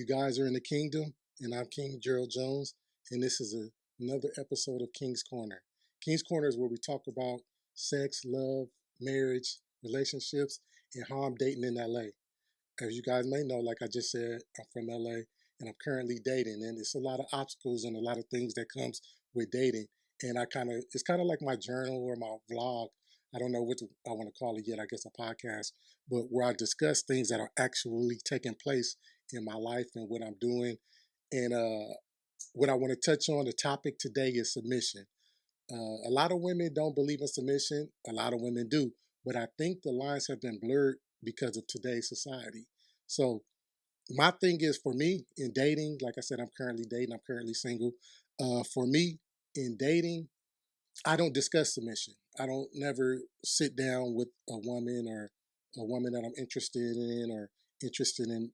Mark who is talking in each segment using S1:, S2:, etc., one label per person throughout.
S1: You guys are in the kingdom, and I'm King Gerald Jones, and this is another episode of King's Corner. King's Corner is where we talk about sex, love, marriage, relationships, and how I'm dating in LA. As you guys may know, like I just said, I'm from LA, and I'm currently dating, and it's a lot of obstacles and a lot of things that comes with dating. And it's kind of like my journal or my vlog. I don't know I want to call it yet. I guess a podcast, but where I discuss things that are actually taking place in my life and what I'm doing. And what I want to touch on, the topic today is submission. A lot of women don't believe in submission. A lot of women do, but I think the lines have been blurred because of today's society. So my thing is, for me in dating, like I said, I'm currently dating. I'm currently single. For me in dating, I don't discuss submission. I don't never sit down with a woman or a woman that I'm interested in or interested in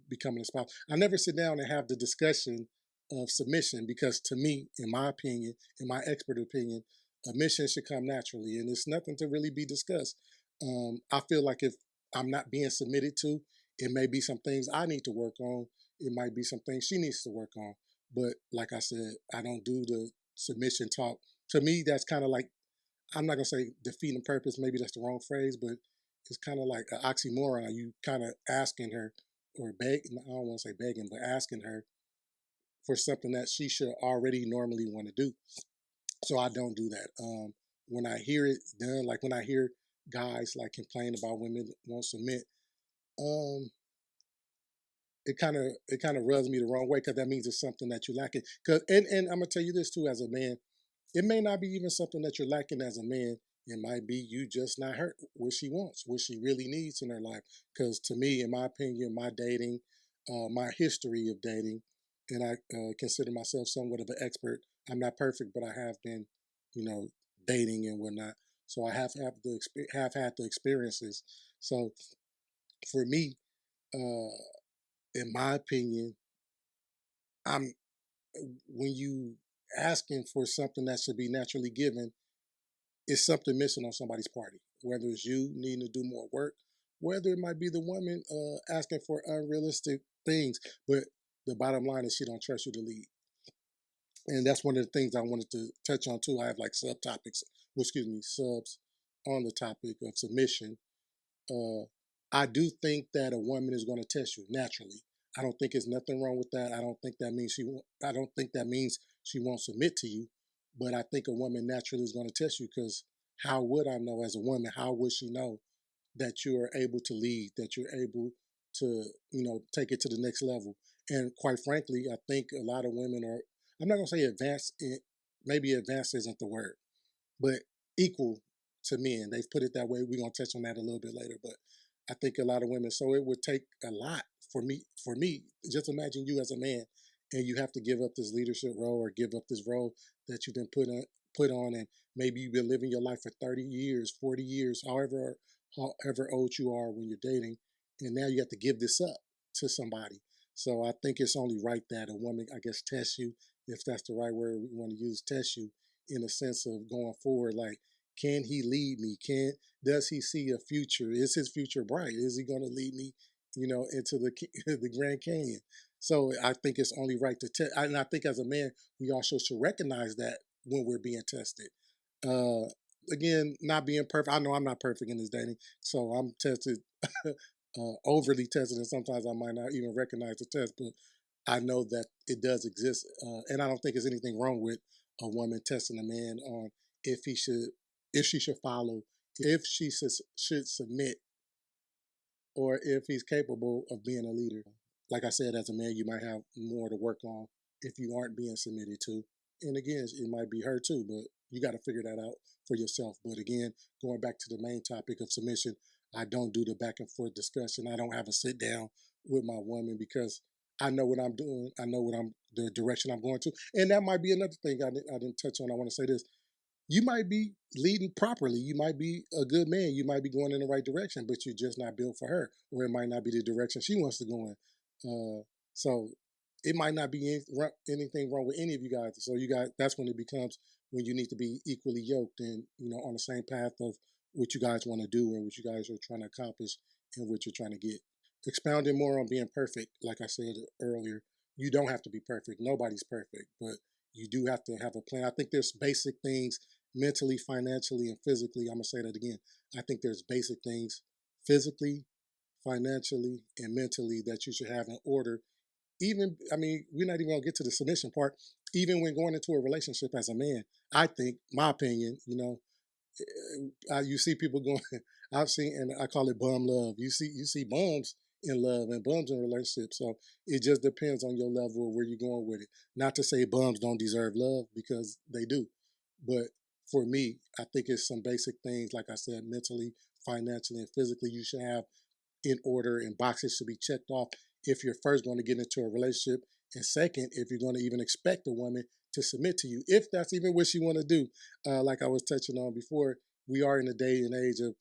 S1: becoming a spouse. I never sit down and have the discussion of submission because, to me, in my opinion, in my expert opinion, submission should come naturally, and it's nothing to really be discussed. I feel like if I'm not being submitted to, it may be some things I need to work on. It might be some things she needs to work on. But like I said, I don't do the submission talk. To me, that's kind of like, I'm not gonna say defeating purpose. Maybe that's the wrong phrase, but it's kind of like an oxymoron. You kind of asking her or begging. I don't want to say begging, but asking her for something that she should already normally want to do. So I don't do that. When I hear it done, like when I hear guys like complain about women won't submit, um, it kind of rubs me the wrong way because that means it's something that you're lacking. And I'm gonna tell you this too, as a man, it may not be even something that you're lacking as a man. It might be you just not her what she wants, what she really needs in her life. Because to me, in my opinion, my dating, my history of dating, and I consider myself somewhat of an expert. I'm not perfect, but I have been, you know, dating and whatnot. So I have had the experiences. So for me, uh, in my opinion, I'm when you asking for something that should be naturally given, it's something missing on somebody's party. Whether it's you needing to do more work, whether it might be the woman asking for unrealistic things, but the bottom line is she don't trust you to lead, and that's one of the things I wanted to touch on too. I have like subtopics, well, excuse me, subs on the topic of submission. uh, I do think that a woman is going to test you naturally. I don't think there's nothing wrong with that. I don't think that means she. I don't think that means she won't submit to you. But I think a woman naturally is going to test you because how would I know as a woman? How would she know that you are able to lead? That you're able to, take it to the next level? And quite frankly, I think a lot of women are. I'm not going to say advanced. Maybe advanced isn't the word, but equal to men. They've put it that way. We're gonna touch on that a little bit later, but I think a lot of women. So it would take a lot for me. For me, just imagine you as a man, and you have to give up this leadership role or give up this role that you've been put on, and maybe you've been living your life for 30 years, 40 years, however old you are when you're dating, and now you have to give this up to somebody. So I think it's only right that a woman, I guess, test you, if that's the right word we want to use, test you in a sense of going forward. Like, can he lead me? Does he see a future? Is his future bright? Is he going to lead me, into the the Grand Canyon? So I think it's only right to test. And I think as a man, we also should recognize that when we're being tested. Uh, Again, not being perfect. I know I'm not perfect in this dating, so I'm tested, overly tested, and sometimes I might not even recognize the test. But I know that it does exist, and I don't think there's anything wrong with a woman testing a man on if he should, if she should follow, if she should submit, or if he's capable of being a leader. Like I said, as a man, you might have more to work on if you aren't being submitted to. And again, it might be her too, but you got to figure that out for yourself. But again, going back to the main topic of submission, I don't do the back and forth discussion. I don't have a sit down with my woman because I know what I'm doing. I know the direction I'm going to. And that might be another thing I didn't touch on. I want to say this: you might be leading properly. You might be a good man. You might be going in the right direction, but you're just not built for her, or it might not be the direction she wants to go in. So it might not be anything wrong with any of you guys. So you guys, that's when it becomes when you need to be equally yoked and on the same path of what you guys want to do and what you guys are trying to accomplish and what you're trying to get. expounding more on being perfect, like I said earlier, you don't have to be perfect. Nobody's perfect, but you do have to have a plan. I think there's basic things mentally, financially, and physically. I'm gonna say that again. I think there's basic things physically, financially, and mentally that you should have in order. Even, I mean, we're not even gonna get to the submission part. Even when going into a relationship as a man, I think, my opinion, you see people going. I've seen, and I call it bum love. You see bums in love and bums in relationships. So it just depends on your level of where you're going with it. Not to say bums don't deserve love, because they do, but for me, I think it's some basic things, like I said, mentally, financially, and physically, you should have in order, and boxes should be checked off if you're first going to get into a relationship, and second, if you're going to even expect a woman to submit to you, if that's even what you want to do. Like I was touching on before, we are in a day and age of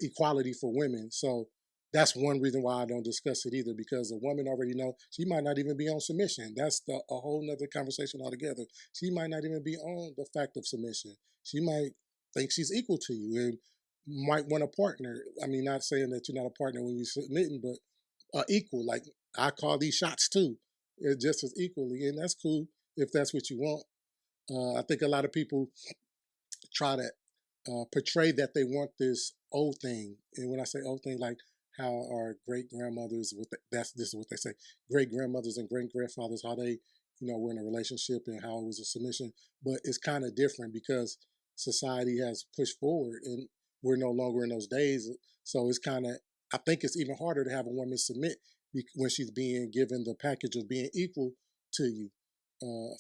S1: equality for women. So that's one reason why I don't discuss it either, because a woman already know she might not even be on submission. That's a whole nother conversation altogether. She might not even be on the fact of submission. She might think she's equal to you and might want a partner. I mean, not saying that you're not a partner when you're submitting, but equal. Like, I call these shots too, just as equally, and that's cool if that's what you want. I think a lot of people try to portray that they want this old thing, and when I say old thing, like how our great grandmothers, that's this is what they say, great grandmothers and great grandfathers, how they, were in a relationship and how it was a submission. But it's kind of different because society has pushed forward, and we're no longer in those days. So it's kind of, I think it's even harder to have a woman submit when she's being given the package of being equal to you,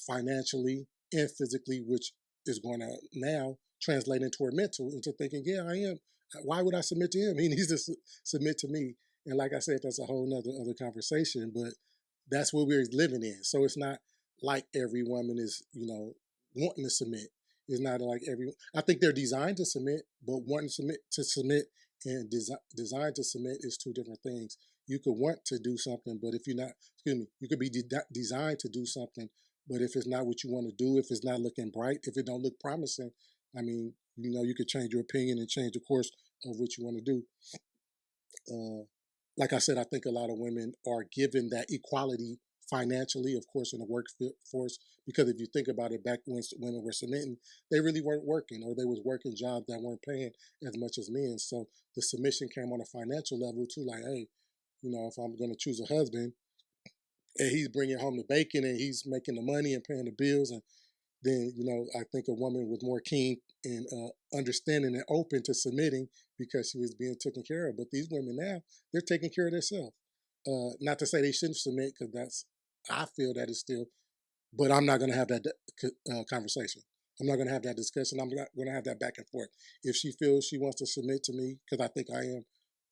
S1: financially and physically, which is going to now translate into her mental, into thinking, yeah, I am. Why would I submit to him? He needs to submit to me. And like I said, that's a whole nother other conversation. But that's what we're living in. So it's not like every woman is, wanting to submit. It's not like every. I think they're designed to submit, but wanting to submit and designed to submit is two different things. You could want to do something, but if you're not, excuse me, you could be designed to do something, but if it's not what you want to do, if it's not looking bright, if it don't look promising, I mean, you could change your opinion and change the course of what you want to do. Uh, like I said, I think a lot of women are given that equality financially, of course, in the workforce. Because if you think about it, back when women were submitting, they really weren't working, or they was working jobs that weren't paying as much as men. So the submission came on a financial level too. Like, hey, if I'm going to choose a husband and he's bringing home the bacon and he's making the money and paying the bills, and then I think a woman was more keen and understanding and open to submitting because she was being taken care of. But these women now, they're taking care of themselves. Not to say they shouldn't submit, because I feel that it's still, but I'm not going to have that conversation. I'm not going to have that discussion. I'm not going to have that back and forth. If she feels she wants to submit to me, because I think I am,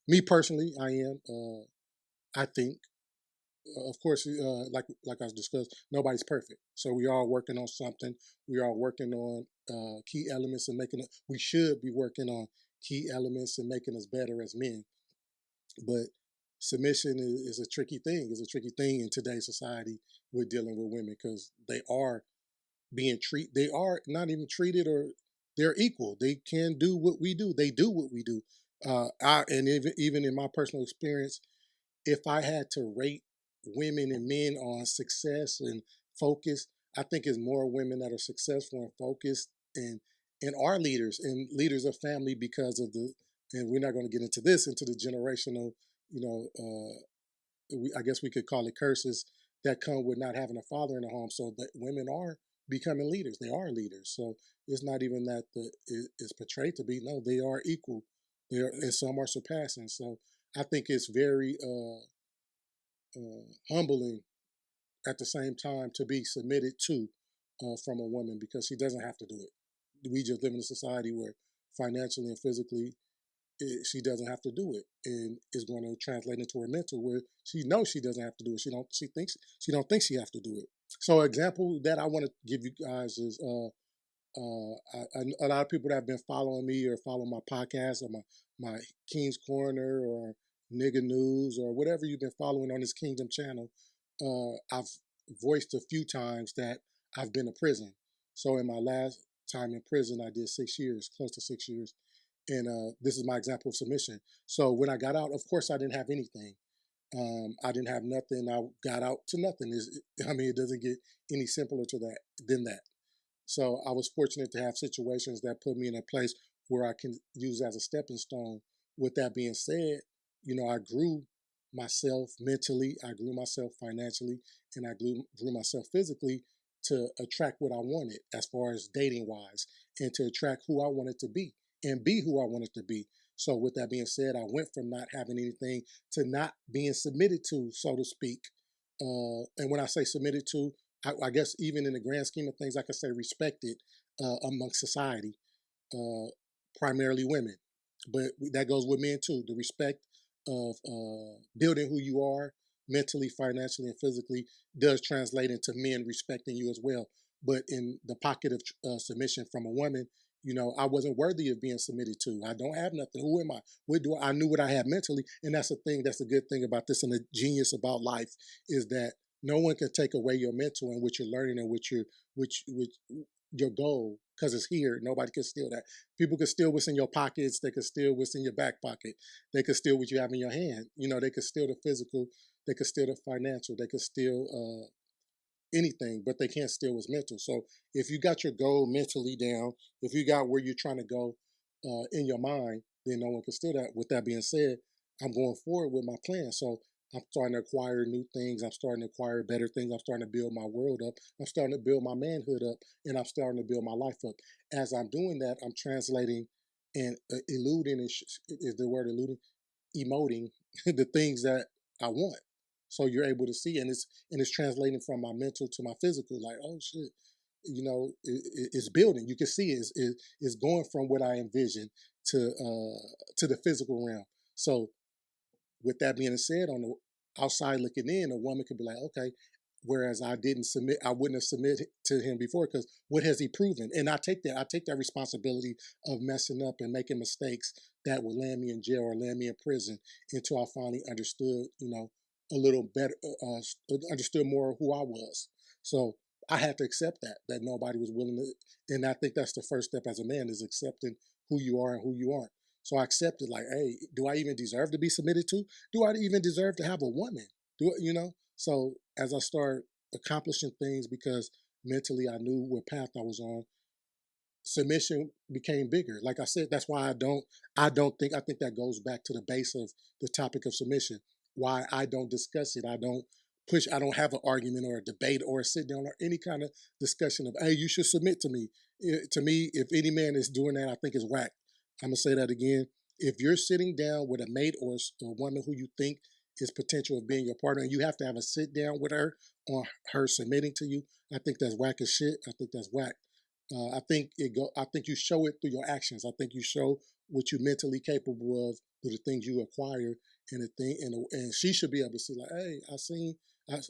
S1: me personally, I am. I think, of course, like I discussed, nobody's perfect. So we are working on something. We are working on key elements and making it. We should be working on key elements and making us better as men. But submission is a tricky thing. It's a tricky thing in today's society with dealing with women, because they are being treated. They are not even treated, or they're equal. They can do what we do. They do what we do. And even in my personal experience, if I had to rate women and men on success and focus, I think it's more women that are successful and focused, and are leaders and leaders of family, because of the, and we're not going to get into this, into the generational, you know, I guess we could call it curses that come with not having a father in the home. So that women are becoming leaders. They are leaders. So it's not even that it's portrayed to be. No, they are equal. They are, and some are surpassing. So I think it's very humbling at the same time to be submitted to from a woman, because she doesn't have to do it. We just live in a society where financially and physically she doesn't have to do it, and it's going to translate into her mental, where she knows she doesn't have to do it. She don't think she have to do it. So example that I want to give you guys is a lot of people that have been following me or follow my podcast, or my King's Corner or Nigga News or whatever you've been following on this Kingdom channel. I've voiced a few times that I've been to prison. So in my last time in prison, I did 6 years, close to 6 years, and this is my example of submission. So when I got out, of course, I didn't have anything. I didn't have nothing. I got out to nothing. I mean, it doesn't get any simpler to that than that. So I was fortunate to have situations that put me in a place where I can use as a stepping stone. With that being said, I grew myself mentally, I grew myself financially, and I grew myself physically to attract what I wanted as far as dating wise, and to attract who I wanted to be and be who I wanted to be. So with that being said, I went from not having anything to not being submitted to, so to speak. And when I say submitted to, I guess even in the grand scheme of things, I could say respected amongst society, uh, primarily women. But that goes with men too. The respect of building who you are mentally, financially, and physically does translate into men respecting you as well. But in the pocket of submission from a woman, I wasn't worthy of being submitted to. I don't have nothing. Who am I? What do I knew what I had mentally, and that's the thing. That's the good thing about this, and the genius about life is that no one can take away your mental and what you're learning and which your goal because it's here. Nobody can steal that. People can steal what's in your pockets. They can steal what's in your back pocket. They can steal what you have in your hand. They can steal the physical. They can steal the financial. They can steal anything, but they can't steal what's mental. So if you got your goal mentally down, if you got where you're trying to go in your mind, then no one can steal that. With that being said, I'm going forward with my plan. So I'm starting to acquire new things. I'm starting to acquire better things. I'm starting to build my world up. I'm starting to build my manhood up, and I'm starting to build my life up. As I'm doing that, I'm translating and eluding is the word eluding, emoting the things that I want. So you're able to see, and it's translating from my mental to my physical. Like, oh shit, it's building. You can see it's going from what I envisioned to the physical realm. So with that being said, on the outside looking in, a woman could be like, okay, whereas I wouldn't have submitted to him before because what has he proven? And I take that responsibility of messing up and making mistakes that would land me in jail or land me in prison until I finally understood, a little better, understood more of who I was. So I had to accept that nobody was willing to, and I think that's the first step as a man is accepting who you are and who you aren't. So I accepted, like, hey, do I even deserve to be submitted to? Do I even deserve to have a woman? So as I start accomplishing things because mentally I knew what path I was on, submission became bigger. Like I said, that's why I think that goes back to the base of the topic of submission. Why I don't discuss it. I don't have an argument or a debate or a sit down or any kind of discussion of, hey, you should submit to me. To me, if any man is doing that, I think is whack. I'm gonna say that again. If you're sitting down with a mate or a woman who you think is potential of being your partner, and you have to have a sit down with her on her submitting to you, I think that's whack as shit. I think that's whack. I think I think you show it through your actions. I think you show what you're mentally capable of through the things you acquire, and the thing, and she should be able to see like, hey,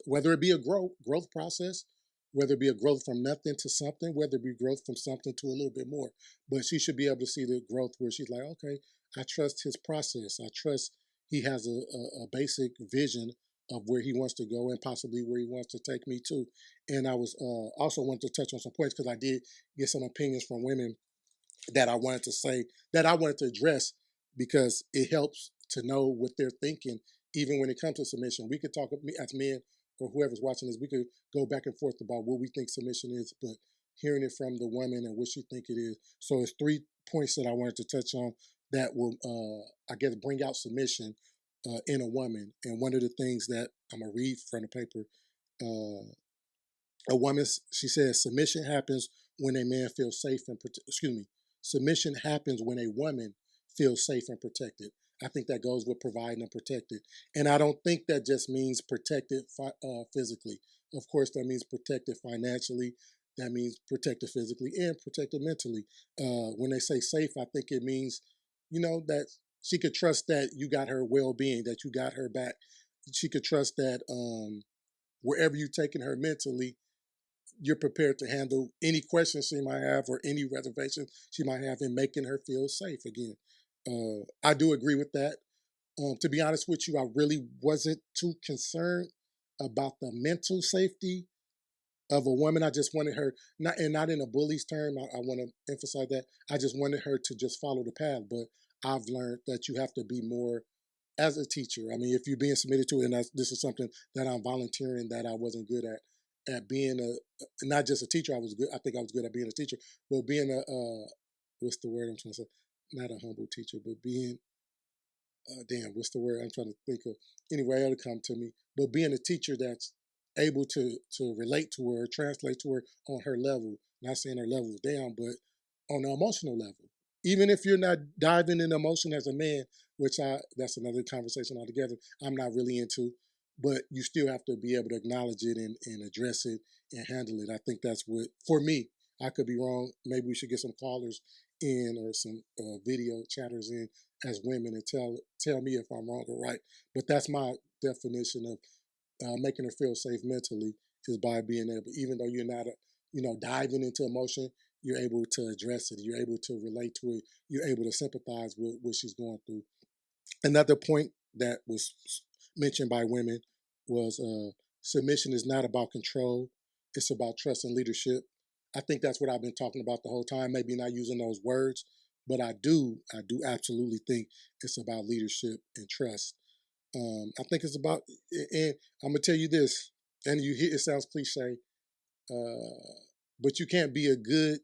S1: whether it be a growth process, whether it be a growth from nothing to something, whether it be growth from something to a little bit more, but she should be able to see the growth where she's like, okay, I trust his process. I trust he has a basic vision of where he wants to go and possibly where he wants to take me to. And I was also wanted to touch on some points because I did get some opinions from women that I wanted to say, that I wanted to address because it helps to know what they're thinking, even when it comes to submission. We could talk as men or whoever's watching this, we could go back and forth about what we think submission is, but hearing it from the woman and what she think it is. So it's 3 points that I wanted to touch on that will, I guess, bring out submission in a woman. And one of the things that I'm gonna read from the paper, uh, a woman, she says, submission happens when a man feels safe and excuse me, submission happens when a woman feels safe and protected. I think that goes with providing and protected, and I don't think that just means protected physically. Of course, that means protected financially. That means protected physically and protected mentally. When they say safe, I think it means, that she could trust that you got her well-being, that you got her back. She could trust that wherever you're taking her mentally, you're prepared to handle any questions she might have or any reservations she might have in making her feel safe again. I do agree with that. To be honest with you, I really wasn't too concerned about the mental safety of a woman. I just wanted her, not in a bully's term. I want to emphasize that. I just wanted her to just follow the path. But I've learned that you have to be more. as a teacher. I mean, if you're being submitted to it, and this is something that I'm volunteering that I wasn't good at being not just a teacher. I was good. I think I was good at being a teacher, but being a what's the word I'm trying to say? Not a humble teacher, but being damn, what's the word I'm trying to think of? Anyway, it'll come to me. But being a teacher that's able to relate to her, translate to her on her level. Not saying her level is down, but on an emotional level. Even if you're not diving in emotion as a man, which I that's another conversation altogether. I'm not really into, but you still have to be able to acknowledge it and address it and handle it. I think that's what for me. I could be wrong. Maybe we should get some callers in or some video chatters in as women and tell me if I'm wrong or right. But that's my definition of making her feel safe mentally is by being able, even though you're not, diving into emotion, you're able to address it. You're able to relate to it. You're able to sympathize with what she's going through. Another point that was mentioned by women was submission is not about control. It's about trust and leadership. I think that's what I've been talking about the whole time. Maybe not using those words, but I do absolutely think it's about leadership and trust. I think it's about, and I'm gonna tell you this, and you hear it sounds cliche, but you can't be a good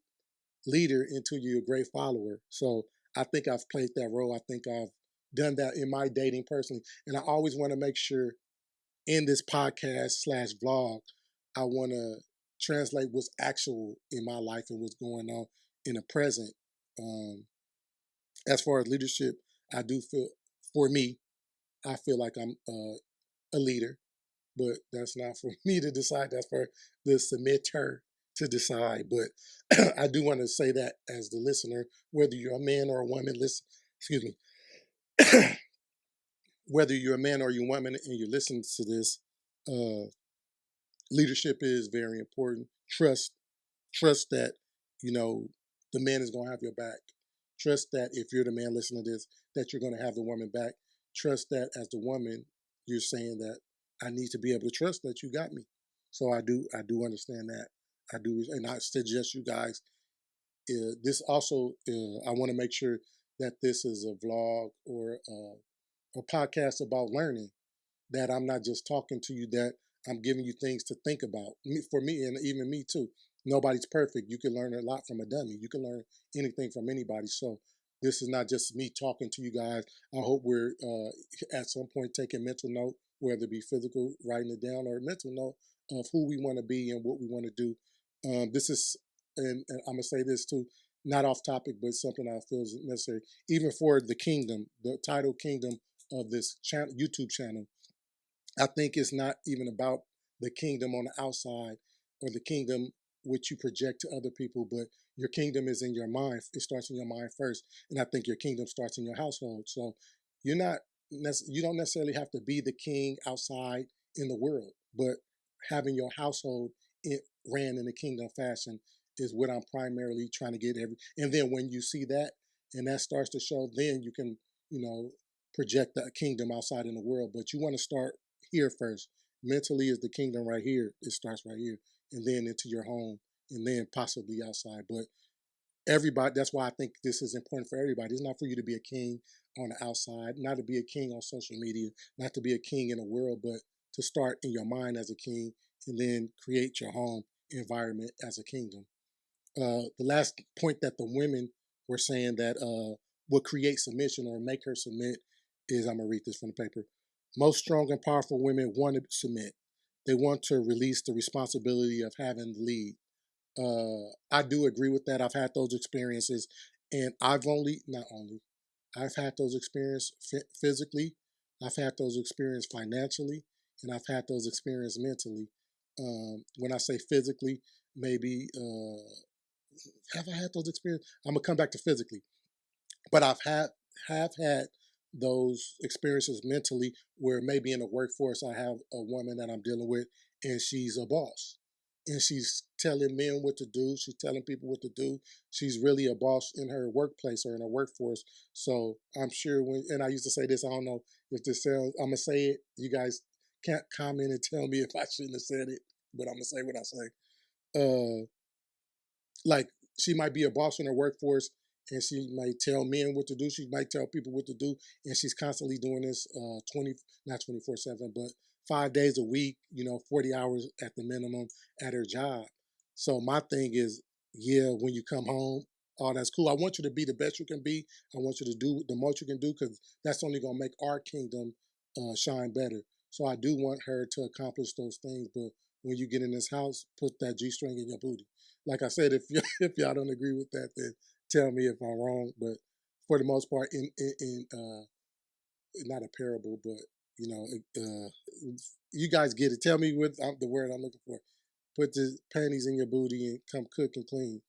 S1: leader until you're a great follower. So I think I've played that role. I think I've done that in my dating personally, and I always want to make sure in this podcast slash vlog, I want to translate what's actual in my life and what's going on in the present. Um, as far as leadership, I do feel, for me, I feel like I'm a leader, but that's not for me to decide. That's for the submitter to decide. But I do want to say that as the listener, whether you're a man or a woman, listen, excuse me, whether you're a man or you're a woman and you're listening to this, uh, leadership is very important. Trust that, you know, the man is going to have your back. Trust that if you're the man listening to this, that you're going to have the woman back. Trust that as the woman, you're saying that I need to be able to trust that you got me. So I do understand that. I do, and I suggest you guys. This also, I want to make sure that this is a vlog or a podcast about learning, that I'm not just talking to you, that I'm giving you things to think about. For me, and even me too. Nobody's perfect. You can learn a lot from a dummy. You can learn anything from anybody. So this is not just me talking to you guys. I hope we're at some point taking mental note, whether it be physical, writing it down, or mental note of who we want to be and what we want to do. This is, and I'm gonna say this too, not off topic, but something I feel is necessary, even for the kingdom, the title kingdom of this channel, YouTube channel. I think it's not even about the kingdom on the outside or the kingdom which you project to other people, but your kingdom is in your mind. It starts in your mind first, and I think your kingdom starts in your household. So you're not you don't necessarily have to be the king outside in the world, but having your household ran in a kingdom fashion is what I'm primarily trying to get every. And then when you see that and that starts to show, then you can project the kingdom outside in the world. But you want to start here first. Mentally is the kingdom right here. It starts right here, and then into your home, and then possibly outside. But everybody, that's why I think this is important for everybody. It's not for you to be a king on the outside, not to be a king on social media, not to be a king in the world, but to start in your mind as a king and then create your home environment as a kingdom. The last point that the women were saying that would create submission or make her submit is, I'm going to read this from the paper. Most strong and powerful women want to submit. They want to release the responsibility of having the lead. I do agree with that. I've had those experiences, and not only, I've had those experiences physically, I've had those experiences financially, and I've had those experiences mentally. When I say physically, maybe have I had those experiences? I'm gonna come back to physically, but have had those experiences mentally where maybe in the workforce I have a woman that I'm dealing with and she's a boss and she's telling men what to do, she's telling people what to do, she's really a boss in her workplace or in her workforce. So I'm sure when, and I used to say this, I don't know if this sounds, I'm gonna say it, you guys can't comment and tell me if I shouldn't have said it, but I'm gonna say what I say. Like she might be a boss in her workforce and she might tell men what to do. She might tell people what to do, and she's constantly doing this 20, not 24/7, but 5 days a week. 40 hours at the minimum at her job. So my thing is, yeah, when you come home, oh, that's cool. I want you to be the best you can be. I want you to do the most you can do because that's only gonna make our kingdom shine better. So I do want her to accomplish those things, but when you get in this house, put that G string in your booty. Like I said, if if y'all don't agree with that, then tell me if I'm wrong. But for the most part, in not a parable, but you know, you guys get it. Tell me what the word I'm looking for. Put the panties in your booty and come cook and clean.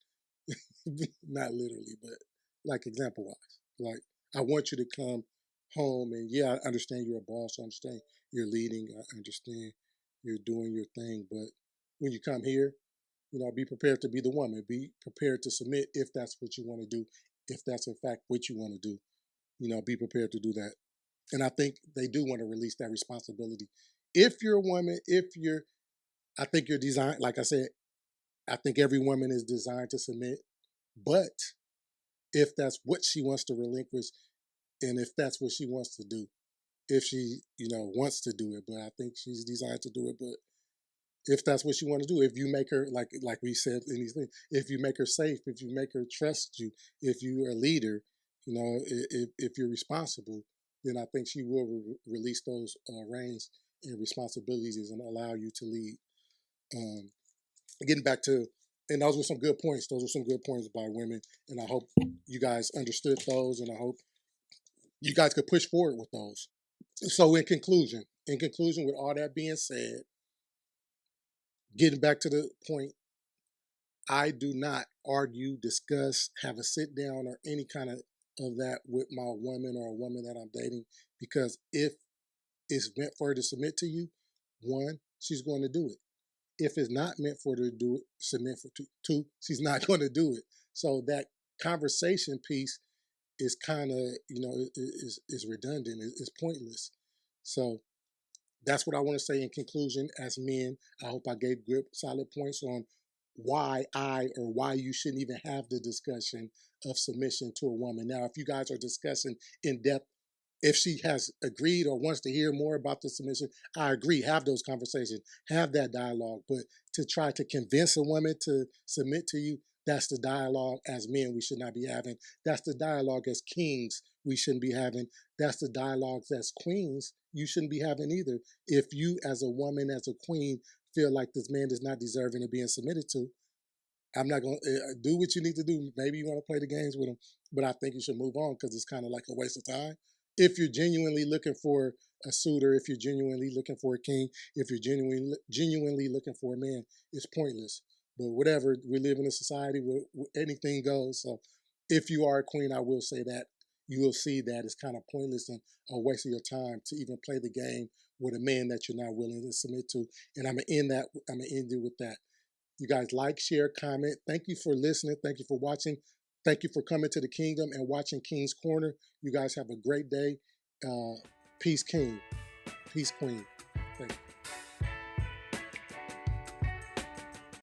S1: Not literally, but like example wise. Like I want you to come home and yeah, I understand you're a boss. I understand you're leading. I understand you're doing your thing. But when you come here, be prepared to be the woman. Be prepared to submit if that's what you want to do. If that's in fact what you want to do, be prepared to do that. And I think they do want to release that responsibility. If you're a woman, I think you're designed, like I said, I think every woman is designed to submit. But if that's what she wants to relinquish, and if that's what she wants to do, if she, wants to do it, but I think she's designed to do it. But if that's what she want to do, if you make her like we said in these things, if you make her safe, if you make her trust you, if you're a leader, if you're responsible, then I think she will release those reins and responsibilities and allow you to lead. Getting back to, and those were some good points. Those were some good points by women, and I hope you guys understood those, and I hope you guys could push forward with those. So, in conclusion, with all that being said, getting back to the point, I do not argue, discuss, have a sit down, or any kind of that with my woman or a woman that I'm dating, because if it's meant for her to submit to you, one, she's going to do it. If it's not meant for her to do it, submit for two, she's not going to do it. So that conversation piece is kind of, is redundant. It's pointless. So that's what I want to say in conclusion. As men, I hope I gave good, solid points on why you shouldn't even have the discussion of submission to a woman. Now, if you guys are discussing in depth, if she has agreed or wants to hear more about the submission, I agree. Have those conversations, have that dialogue. But to try to convince a woman to submit to you, that's the dialogue as men we should not be having. That's the dialogue as kings we shouldn't be having. That's the dialogues as queens you shouldn't be having either. If you, as a woman, as a queen, feel like this man is not deserving of being submitted to, I'm not going to do what you need to do. Maybe you want to play the games with him, but I think you should move on because it's kind of like a waste of time. If you're genuinely looking for a suitor, if you're genuinely looking for a king, if you're genuinely looking for a man, it's pointless. But whatever, we live in a society where anything goes. So if you are a queen, I will say that you will see that it's kind of pointless and a waste of your time to even play the game with a man that you're not willing to submit to. And I'm gonna end that. I'm gonna end it with that. You guys like, share, comment. Thank you for listening. Thank you for watching. Thank you for coming to the kingdom and watching King's Corner. You guys have a great day. Peace, King. Peace, Queen. Thank you.